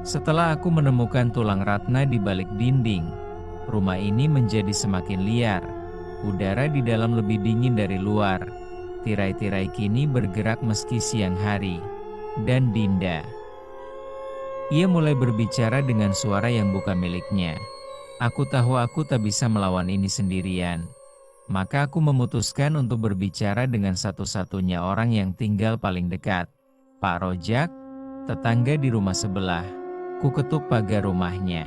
Setelah aku menemukan tulang Ratna di balik dinding, rumah ini menjadi semakin liar. Udara di dalam lebih dingin dari luar. Tirai-tirai kini bergerak meski siang hari. Dan Dinda. Ia mulai berbicara dengan suara yang bukan miliknya. Aku tahu aku tak bisa melawan ini sendirian. Maka aku memutuskan untuk berbicara dengan satu-satunya orang yang tinggal paling dekat. Pak Rojak, tetangga di rumah sebelah. Ku ketuk pagar rumahnya.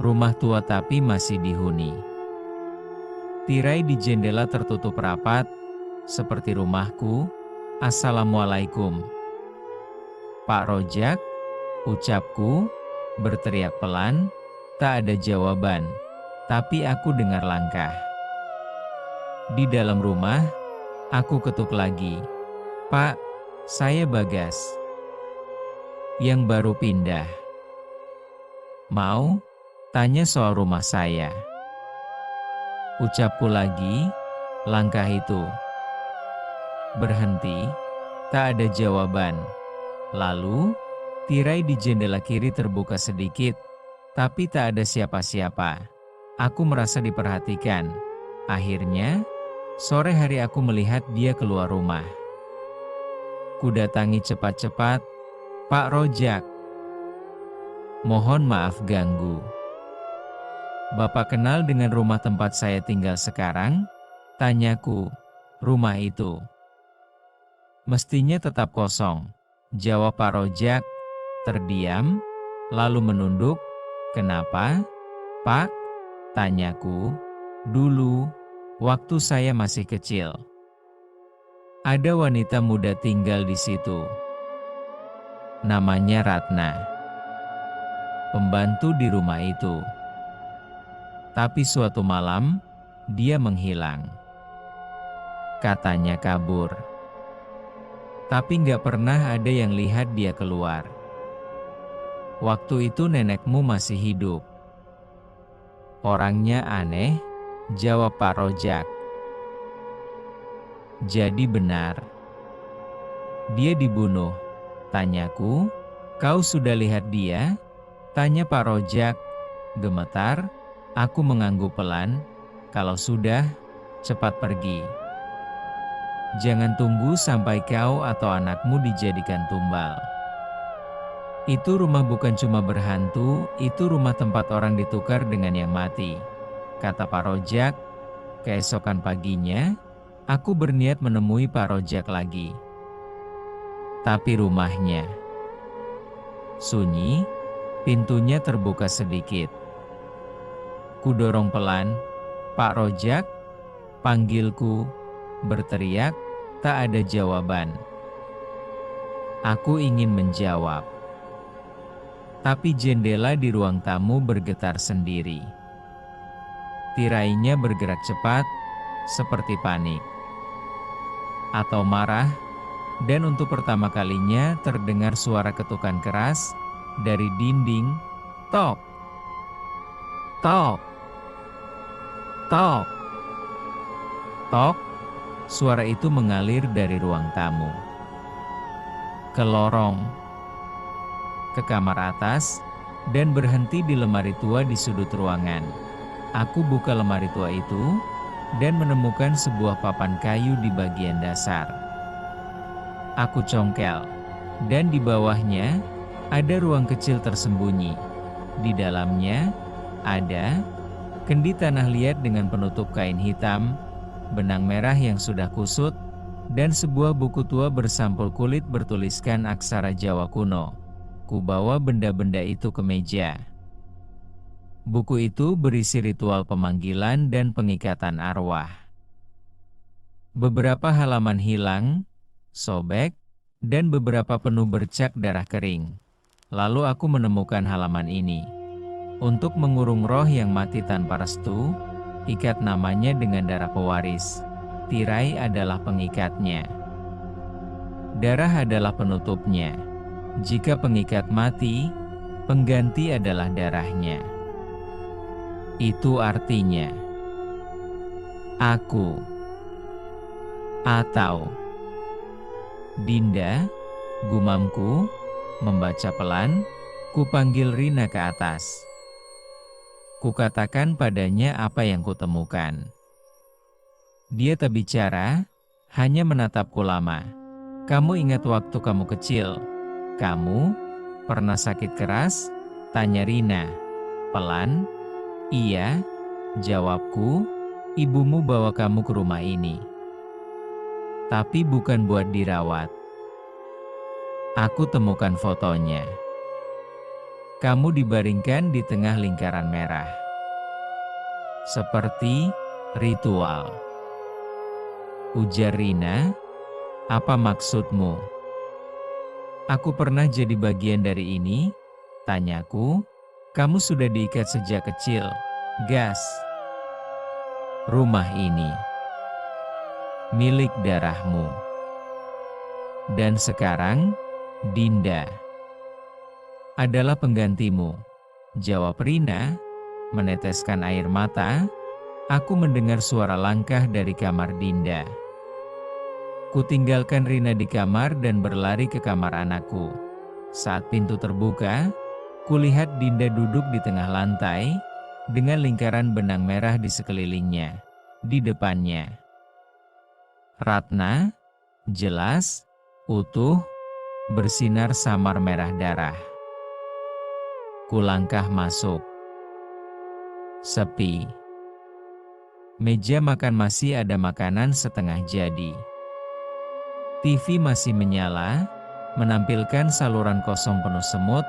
Rumah tua tapi masih dihuni. Tirai di jendela tertutup rapat, seperti rumahku. Assalamualaikum. Pak Rojak, ucapku, berteriak pelan. Tak ada jawaban, tapi aku dengar langkah. Di dalam rumah, aku ketuk lagi. Pak, saya Bagas. Yang baru pindah. Mau? Tanya soal rumah saya. Ucapku lagi, langkah itu. Berhenti, tak ada jawaban. Lalu, tirai di jendela kiri terbuka sedikit, tapi tak ada siapa-siapa. Aku merasa diperhatikan. Akhirnya, sore hari aku melihat dia keluar rumah. Kudatangi cepat-cepat, Pak Rojak. Mohon maaf ganggu. Bapak kenal dengan rumah tempat saya tinggal sekarang? Tanyaku. Rumah itu mestinya tetap kosong, jawab Pak Rojak. Terdiam, lalu menunduk. Kenapa, Pak? Tanyaku. Dulu, waktu saya masih kecil, ada wanita muda tinggal di situ. Namanya Ratna. Pembantu di rumah itu. Tapi suatu malam, dia menghilang. Katanya kabur. Tapi nggak pernah ada yang lihat dia keluar. Waktu itu nenekmu masih hidup. Orangnya aneh, jawab Pak Rojak. Jadi benar. Dia dibunuh. Tanyaku, kau sudah lihat dia? Tanya Pak Rojak. Gemetar, aku mengangguk pelan. Kalau sudah, cepat pergi. Jangan tunggu sampai kau atau anakmu dijadikan tumbal. Itu rumah bukan cuma berhantu, itu rumah tempat orang ditukar dengan yang mati. Kata Pak Rojak. Keesokan paginya, aku berniat menemui Pak Rojak lagi. Tapi rumahnya sunyi, pintunya terbuka sedikit. Kudorong pelan, Pak Rojak, panggilku, berteriak, tak ada jawaban. Aku ingin menjawab. Tapi jendela di ruang tamu bergetar sendiri. Tirainya bergerak cepat, seperti panik. Atau marah, dan untuk pertama kalinya terdengar suara ketukan keras dari dinding. Tok! Tok! Tok! Tok! Suara itu mengalir dari ruang tamu. Ke lorong. Ke kamar atas, dan berhenti di lemari tua di sudut ruangan. Aku buka lemari tua itu, dan menemukan sebuah papan kayu di bagian dasar. Aku congkel, dan di bawahnya, ada ruang kecil tersembunyi. Di dalamnya, ada kendi tanah liat dengan penutup kain hitam, benang merah yang sudah kusut, dan sebuah buku tua bersampul kulit bertuliskan aksara Jawa kuno. Ku bawa benda-benda itu ke meja. Buku itu berisi ritual pemanggilan dan pengikatan arwah. Beberapa halaman hilang, sobek, dan beberapa penuh bercak darah kering. Lalu aku menemukan halaman ini. Untuk mengurung roh yang mati tanpa restu, ikat namanya dengan darah pewaris. Tirai adalah pengikatnya. Darah adalah penutupnya. Jika pengikat mati, pengganti adalah darahnya. Itu artinya aku atau Dinda, gumamku, Membaca pelan, kupanggil Rina ke atas. Kukatakan padanya apa yang kutemukan. Dia tak bicara, hanya menatapku lama. Kamu ingat waktu kamu kecil? Kamu pernah sakit keras? Tanya Rina. Pelan, iya, jawabku. Ibumu bawa kamu ke rumah ini. Tapi bukan buat dirawat. Aku temukan fotonya. Kamu dibaringkan di tengah lingkaran merah. Seperti ritual. Ujar Rina, apa maksudmu? Aku pernah jadi bagian dari ini? Tanyaku, kamu sudah diikat sejak kecil. Gas. Rumah ini milik darahmu. Dan sekarang, Dinda adalah penggantimu. Jawab Rina, meneteskan air mata. Aku mendengar suara langkah dari kamar Dinda. Kutinggalkan Rina di kamar dan berlari ke kamar anakku. Saat pintu terbuka, kulihat Dinda duduk di tengah lantai, dengan lingkaran benang merah di sekelilingnya. Di depannya, Ratna, jelas, utuh, bersinar samar merah darah. Kulangkah masuk. Sepi. Meja makan masih ada makanan setengah jadi. TV masih menyala, menampilkan saluran kosong penuh semut.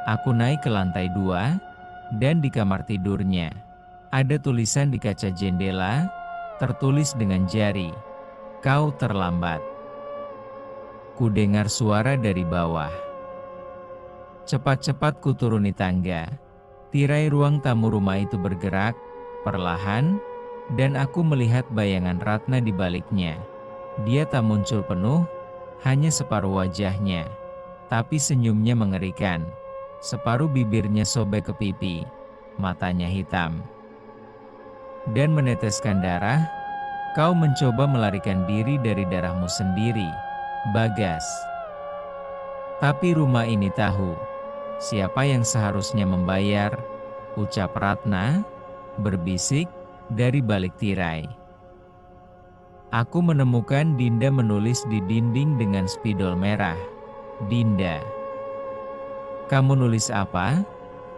Aku naik ke lantai 2, dan di kamar tidurnya, ada tulisan di kaca jendela, tertulis dengan jari, "Kau terlambat." Kudengar suara dari bawah. Cepat-cepat kuturuni tangga. Tirai ruang tamu rumah itu bergerak, perlahan, dan aku melihat bayangan Ratna di baliknya. Dia tak muncul penuh, hanya separuh wajahnya. Tapi senyumnya mengerikan. Separuh bibirnya sobek ke pipi, matanya hitam dan meneteskan darah. Kau mencoba melarikan diri dari darahmu sendiri, Bagas. Tapi rumah ini tahu siapa yang seharusnya membayar, ucap Ratna, berbisik dari balik tirai. Aku menemukan Dinda menulis di dinding dengan spidol merah. Dinda. Kamu nulis apa?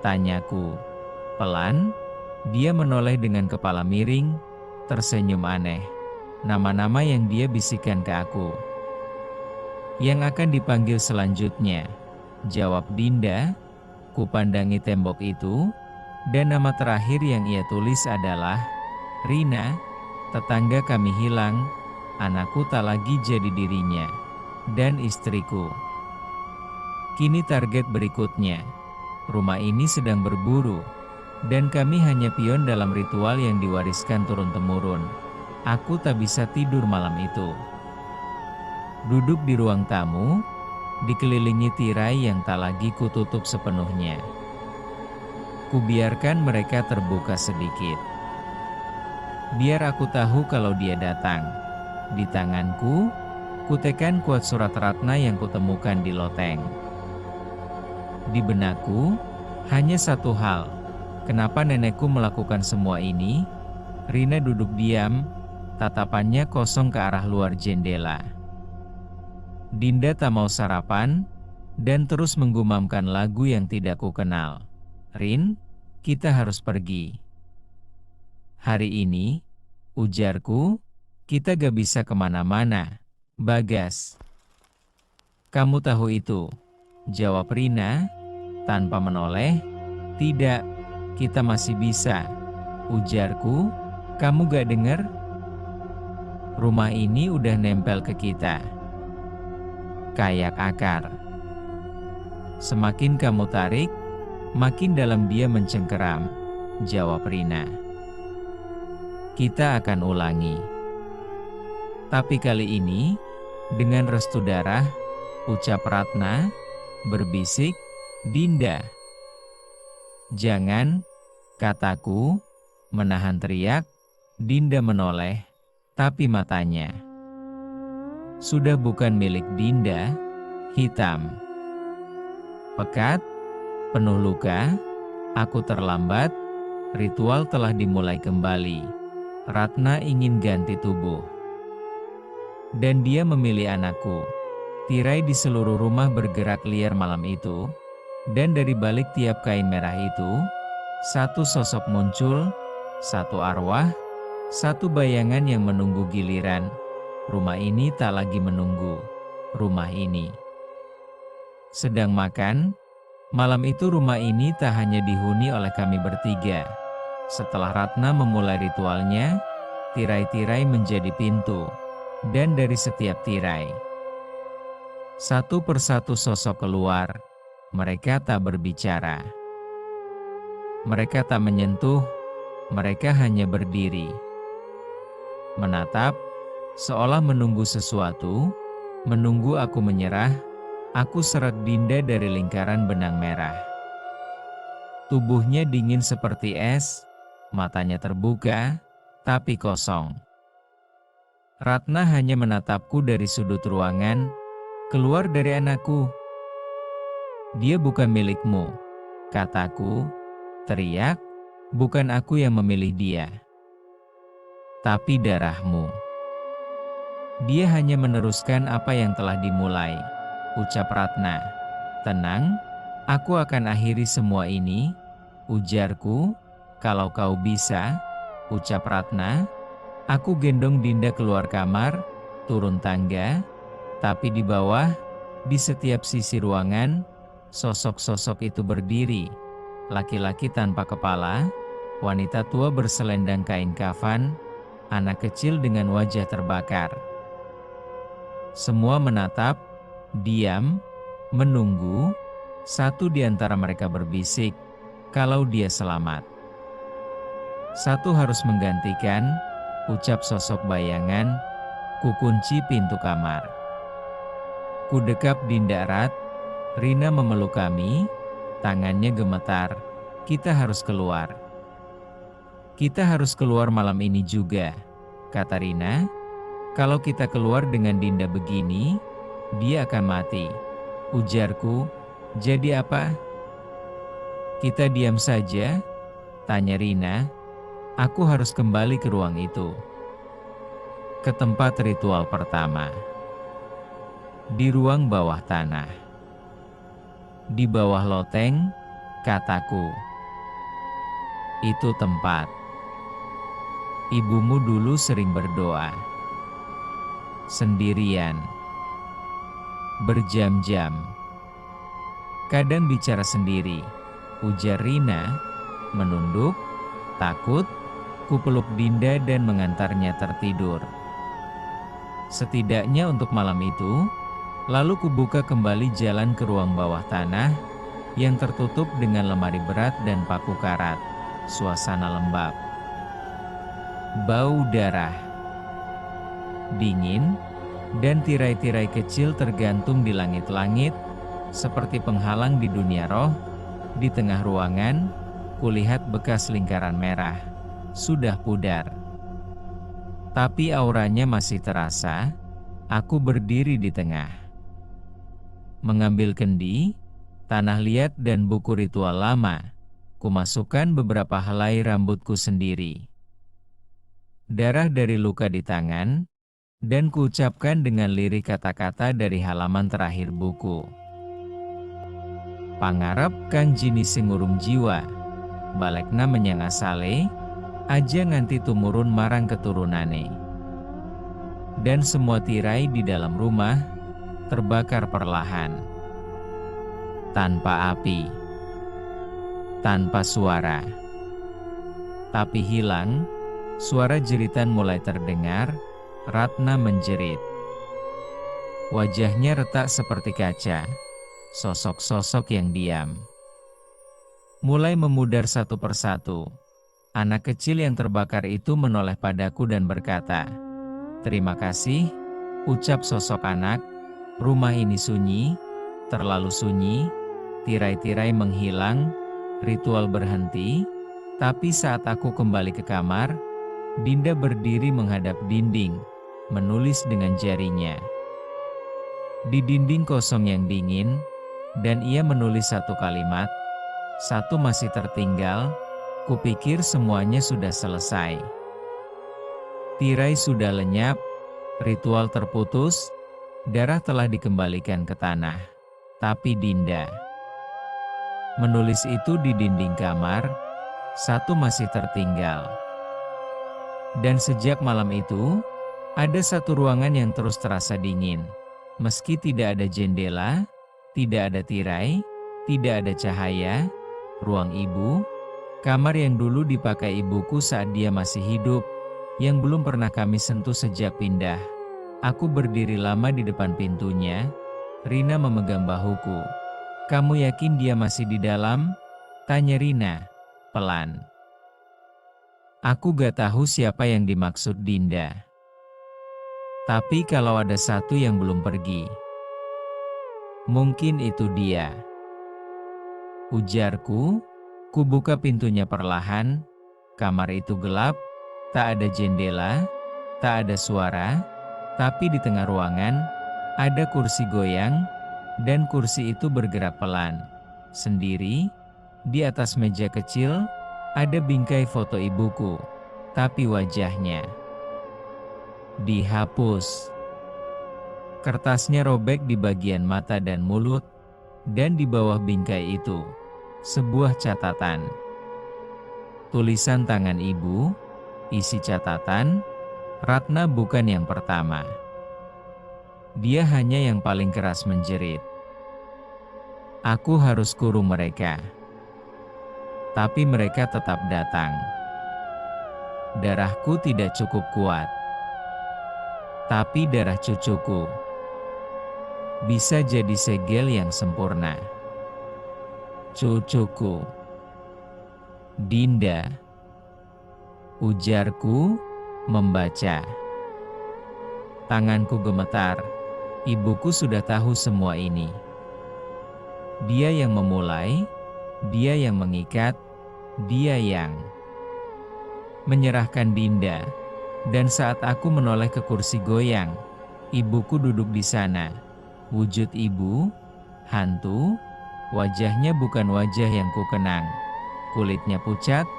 Tanyaku. Pelan, dia menoleh dengan kepala miring, tersenyum aneh. Nama-nama yang dia bisikkan ke aku. Yang akan dipanggil selanjutnya, jawab Dinda. Kupandangi tembok itu, dan nama terakhir yang ia tulis adalah Rina. Tetangga kami hilang, anakku tak lagi jadi dirinya, dan istriku. Kini target berikutnya. Rumah ini sedang berburu, dan kami hanya pion dalam ritual yang diwariskan turun-temurun. Aku tak bisa tidur malam itu. Duduk di ruang tamu, dikelilingi tirai yang tak lagi kututup sepenuhnya. Kubiarkan mereka terbuka sedikit. Biar aku tahu kalau dia datang. Di tanganku, kutekan kuat surat Ratna yang kutemukan di loteng. Di benakku, hanya satu hal. Kenapa nenekku melakukan semua ini? Rina duduk diam, tatapannya kosong ke arah luar jendela. Dinda tak mau sarapan, dan terus menggumamkan lagu yang tidak kukenal. Rin, kita harus pergi. Hari ini, ujarku, kita gak bisa kemana-mana, Bagas. Kamu tahu itu, jawab Rina, tanpa menoleh. Tidak, kita masih bisa, ujarku. Kamu gak dengar? Rumah ini udah nempel ke kita. Kayak akar. Semakin kamu tarik, makin dalam dia mencengkeram, jawab Rina. Kita akan ulangi. Tapi kali ini, dengan restu darah, ucap Ratna, berbisik, Dinda. Jangan, kataku, menahan teriak. Dinda menoleh, tapi matanya sudah bukan milik Dinda, hitam. Pekat, penuh luka, aku terlambat, ritual telah dimulai kembali. Ratna ingin ganti tubuh. Dan dia memilih anakku. Tirai di seluruh rumah bergerak liar malam itu, dan dari balik tiap kain merah itu, satu sosok muncul, satu arwah, satu bayangan yang menunggu giliran. Rumah ini tak lagi menunggu. Rumah ini sedang makan. Malam itu rumah ini tak hanya dihuni oleh kami bertiga. Setelah Ratna memulai ritualnya, tirai-tirai menjadi pintu. Dan dari setiap tirai, satu persatu sosok keluar. Mereka tak berbicara. Mereka tak menyentuh. Mereka hanya berdiri. Menatap, seolah menunggu sesuatu. Menunggu aku menyerah. Aku seret Dinda dari lingkaran benang merah. Tubuhnya dingin seperti es. Matanya terbuka, tapi kosong. Ratna hanya menatapku dari sudut ruangan. Keluar dari anakku. Dia bukan milikmu, kataku. Teriak, bukan aku yang memilih dia, tapi darahmu. Dia hanya meneruskan apa yang telah dimulai, ucap Ratna. Tenang, aku akan akhiri semua ini, ujarku. Kalau kau bisa, ucap Ratna. Aku gendong Dinda keluar kamar, turun tangga, tapi di bawah, di setiap sisi ruangan, sosok-sosok itu berdiri. Laki-laki tanpa kepala, wanita tua berselendang kain kafan, anak kecil dengan wajah terbakar. Semua menatap, diam, menunggu. Satu di antara mereka berbisik, kalau dia selamat. Satu harus menggantikan, ucap sosok bayangan. Kukunci pintu kamar. Kudekap Dinda erat. Rina memeluk kami. Tangannya gemetar. Kita harus keluar. Kita harus keluar malam ini juga, kata Rina. Kalau kita keluar dengan Dinda begini, dia akan mati, ujarku. Jadi apa? Kita diam saja, tanya Rina. Aku harus kembali ke ruang itu. Ke tempat ritual pertama. Di ruang bawah tanah. Di bawah loteng, kataku. Itu tempat ibumu dulu sering berdoa. Sendirian. Berjam-jam. Kadang bicara sendiri, ujar Rina. Menunduk, takut. Kupeluk Dinda dan mengantarnya tertidur. Setidaknya untuk malam itu, lalu kubuka kembali jalan ke ruang bawah tanah yang tertutup dengan lemari berat dan paku karat. Suasana lembab. Bau darah. Dingin, dan tirai-tirai kecil tergantung di langit-langit, seperti penghalang di dunia roh. Di tengah ruangan, kulihat bekas lingkaran merah. Sudah pudar. Tapi auranya masih terasa. Aku berdiri di tengah. Mengambil kendi, tanah liat dan buku ritual lama. Kumasukkan beberapa helai rambutku sendiri. Darah dari luka di tangan, dan kuucapkan dengan lirik kata-kata dari halaman terakhir buku. Pangarep kang jini singurung jiwa, balekna menyang asale, aja nganti tumurun marang keturunane. Dan semua tirai di dalam rumah terbakar perlahan. Tanpa api. Tanpa suara. Tapi hilang, suara jeritan mulai terdengar. Ratna menjerit. Wajahnya retak seperti kaca. Sosok-sosok yang diam mulai memudar satu persatu. Anak kecil yang terbakar itu menoleh padaku dan berkata, "Terima kasih," ucap sosok anak. Rumah ini sunyi, terlalu sunyi. Tirai-tirai menghilang, ritual berhenti. Tapi saat aku kembali ke kamar, Dinda berdiri menghadap dinding, menulis dengan jarinya. Di dinding kosong yang dingin, dan ia menulis satu kalimat, "Satu masih tertinggal, kupikir semuanya sudah selesai." Tirai sudah lenyap, ritual terputus, darah telah dikembalikan ke tanah. Tapi Dinda menulis itu di dinding kamar, satu masih tertinggal. Dan sejak malam itu, ada satu ruangan yang terus terasa dingin. Meski tidak ada jendela, tidak ada tirai, tidak ada cahaya, ruang ibu, kamar yang dulu dipakai ibuku saat dia masih hidup, yang belum pernah kami sentuh sejak pindah. Aku berdiri lama di depan pintunya, Rina memegang bahuku. "Kamu yakin dia masih di dalam?" tanya Rina, pelan. Aku gak tahu siapa yang dimaksud Dinda. Tapi kalau ada satu yang belum pergi, mungkin itu dia, ujarku. Ku buka pintunya perlahan. Kamar itu gelap, tak ada jendela, tak ada suara, tapi di tengah ruangan ada kursi goyang, dan kursi itu bergerak pelan. Sendiri, di atas meja kecil, ada bingkai foto ibuku, tapi wajahnya dihapus. Kertasnya robek di bagian mata dan mulut, dan di bawah bingkai itu, sebuah catatan. Tulisan tangan ibu, isi catatan, "Ratna bukan yang pertama. Dia hanya yang paling keras menjerit. Aku harus kurung mereka. Tapi mereka tetap datang. Darahku tidak cukup kuat. Tapi darah cucuku bisa jadi segel yang sempurna. Cucuku, Dinda," ujarku membaca. Tanganku gemetar. Ibuku sudah tahu semua ini. Dia yang memulai, dia yang mengikat, dia yang menyerahkan Dinda. Dan saat aku menoleh ke kursi goyang, ibuku duduk di sana. Wujud ibu, hantu, wajahnya bukan wajah yang kukenang. Kulitnya pucat,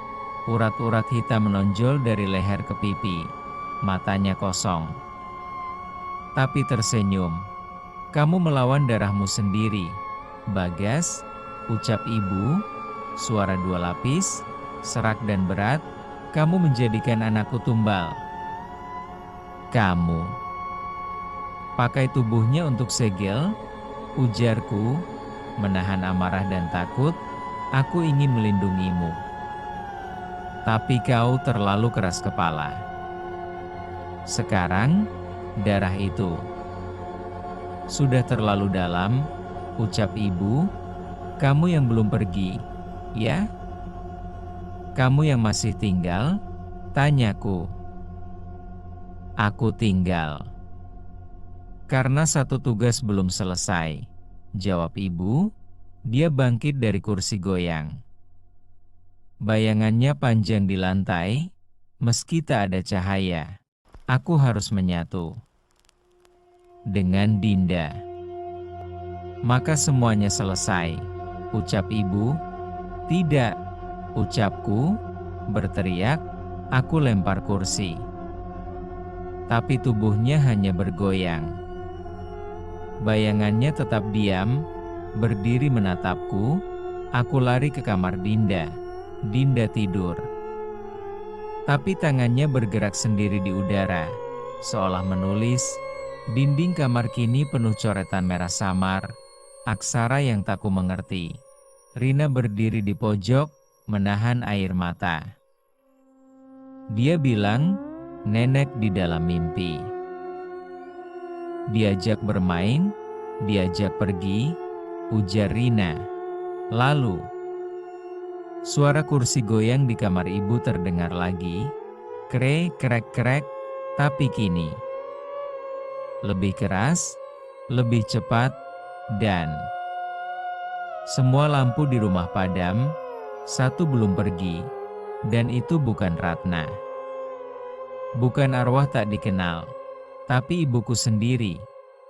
urat-urat hitam menonjol dari leher ke pipi. Matanya kosong, tapi tersenyum. "Kamu melawan darahmu sendiri, Bagas," ucap ibu, suara dua lapis, serak dan berat. "Kamu menjadikan anakku tumbal. Kamu pakai tubuhnya untuk segel," ujarku, menahan amarah dan takut. "Aku ingin melindungimu. Tapi kau terlalu keras kepala. Sekarang, darah itu sudah terlalu dalam," ucap ibu. "Kamu yang belum pergi, ya? Kamu yang masih tinggal?" tanyaku. "Aku tinggal karena satu tugas belum selesai," jawab ibu. Dia bangkit dari kursi goyang. Bayangannya panjang di lantai, meski tak ada cahaya. Aku harus menyatu dengan Dinda. "Maka semuanya selesai," ucap ibu. "Tidak," ucapku, berteriak. Aku lempar kursi. Tapi tubuhnya hanya bergoyang. Bayangannya tetap diam, berdiri menatapku. Aku lari ke kamar Dinda. Dinda tidur. Tapi tangannya bergerak sendiri di udara, seolah menulis. Dinding kamar kini penuh coretan merah samar, aksara yang tak ku mengerti. Rina berdiri di pojok, menahan air mata. Dia bilang, "Nenek di dalam mimpi." "Diajak bermain, diajak pergi," ujar Rina. Lalu, suara kursi goyang di kamar ibu terdengar lagi. Krek, krek, krek, tapi kini lebih keras, lebih cepat, dan semua lampu di rumah padam. Satu belum pergi, dan itu bukan Ratna. Bukan arwah tak dikenal, tapi ibuku sendiri.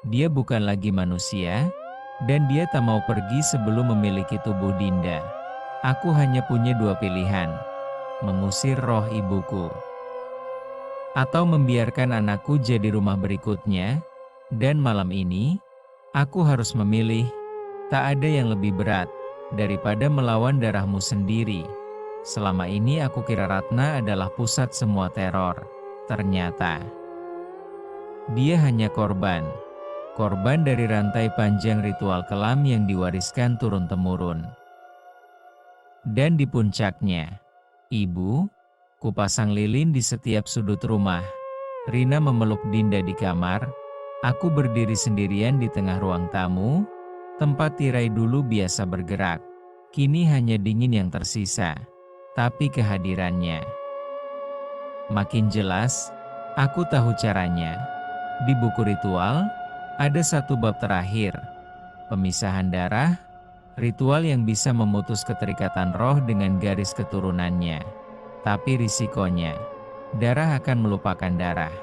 Dia bukan lagi manusia, Dan dia tak mau pergi sebelum memiliki tubuh Dinda. Aku hanya punya dua pilihan, mengusir roh ibuku, atau membiarkan anakku jadi rumah berikutnya. Dan malam ini, aku harus memilih. Tak ada yang lebih berat daripada melawan darahmu sendiri. Selama ini aku kira Ratna adalah pusat semua teror. Ternyata dia hanya korban dari rantai panjang ritual kelam yang diwariskan turun-temurun. Dan di puncaknya, ibu, kupasang lilin di setiap sudut rumah. Rina memeluk Dinda di kamar. Aku berdiri sendirian di tengah ruang tamu. Tempat tirai dulu biasa bergerak, kini hanya dingin yang tersisa. Tapi kehadirannya makin jelas. Aku tahu caranya. Di buku ritual, ada satu bab terakhir, pemisahan darah, ritual yang bisa memutus keterikatan roh dengan garis keturunannya. Tapi risikonya, darah akan melupakan darah.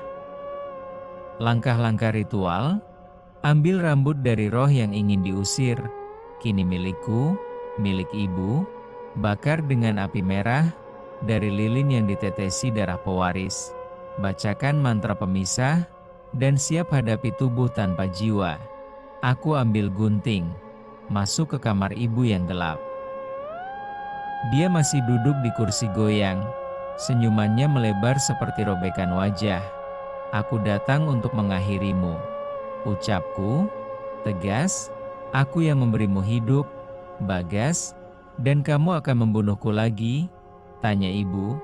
Langkah-langkah ritual, ambil rambut dari roh yang ingin diusir, kini milikku, milik ibu, bakar dengan api merah, dari lilin yang ditetesi darah pewaris. Bacakan mantra pemisah, dan siap hadapi tubuh tanpa jiwa. Aku ambil gunting, masuk ke kamar ibu yang gelap. Dia masih duduk di kursi goyang, senyumannya melebar seperti robekan wajah. Aku datang untuk mengakhirimu, ucapku, tegas. Aku yang memberimu hidup, Bagas, dan kamu akan membunuhku lagi? Tanya ibu.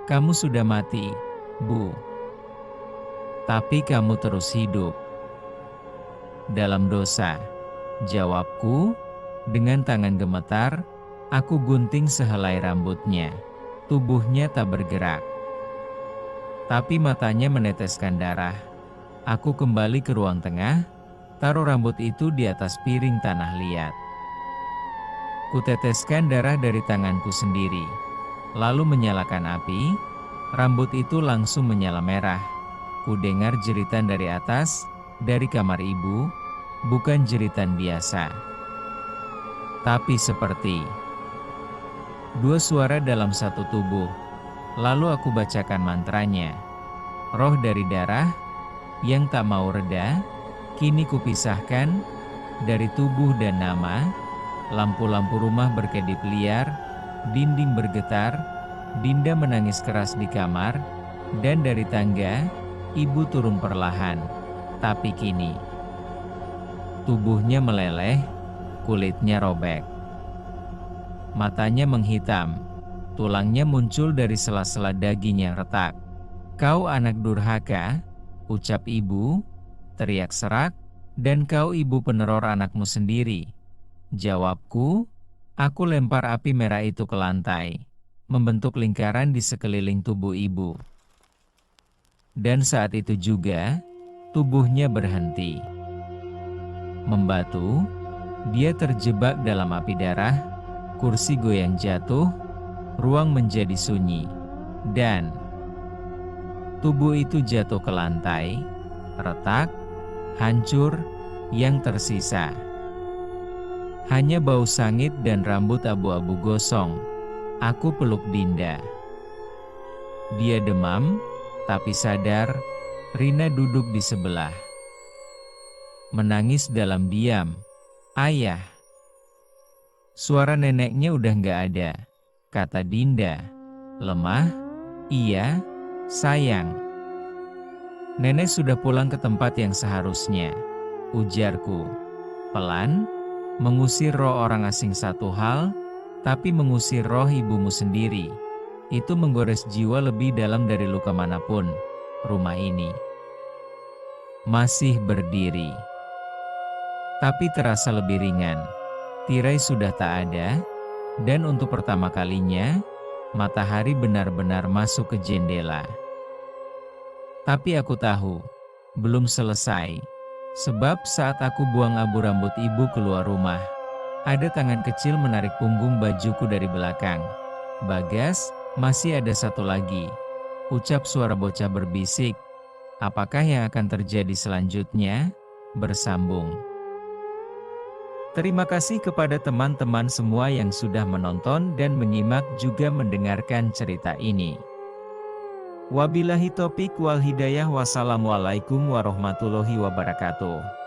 Kamu sudah mati, Bu. Tapi kamu terus hidup dalam dosa, jawabku. Dengan tangan gemetar, aku gunting sehelai rambutnya. Tubuhnya tak bergerak, tapi matanya meneteskan darah. Aku kembali ke ruang tengah, taruh rambut itu di atas piring tanah liat. Kuteteskan darah dari tanganku sendiri, lalu menyalakan api. Rambut itu langsung menyala merah. Ku dengar jeritan dari atas, dari kamar ibu, bukan jeritan biasa, tapi seperti dua suara dalam satu tubuh. Lalu aku bacakan mantranya. Roh dari darah, yang tak mau reda, kini kupisahkan dari tubuh dan nama. Lampu-lampu rumah berkedip liar, dinding bergetar, Dinda menangis keras di kamar, dan dari tangga, ibu turun perlahan. Tapi kini, tubuhnya meleleh, kulitnya robek, matanya menghitam, tulangnya muncul dari sela-sela daging yang retak. Kau anak durhaka, ucap ibu, teriak serak, dan kau ibu peneror anakmu sendiri. Jawabku. Aku lempar api merah itu ke lantai, membentuk lingkaran di sekeliling tubuh ibu. Dan saat itu juga, tubuhnya berhenti membatu. Dia terjebak dalam api darah, kursi goyang jatuh, ruang menjadi sunyi, dan tubuh itu jatuh ke lantai, retak, hancur. Yang tersisa hanya bau sangit dan rambut abu-abu gosong. Aku peluk Dinda. Dia demam, tapi sadar. Rina duduk di sebelah, menangis dalam diam. Ayah. Suara neneknya udah nggak ada, kata Dinda. Lemah? Iya, sayang. Nenek sudah pulang ke tempat yang seharusnya, ujarku. Pelan. Mengusir roh orang asing satu hal, tapi mengusir roh ibumu sendiri, itu menggores jiwa lebih dalam dari luka manapun. Rumah ini masih berdiri, tapi terasa lebih ringan. Tirai sudah tak ada, dan untuk pertama kalinya, matahari benar-benar masuk ke jendela. Tapi aku tahu, belum selesai. Sebab saat aku buang abu rambut ibu keluar rumah, ada tangan kecil menarik punggung bajuku dari belakang. Bagas, masih ada satu lagi, ucap suara bocah berbisik. Apakah yang akan terjadi selanjutnya? Bersambung. Terima kasih kepada teman-teman semua yang sudah menonton dan menyimak juga mendengarkan cerita ini. Wabillahi taufiq wal hidayah. Wassalamualaikum warahmatullahi wabarakatuh.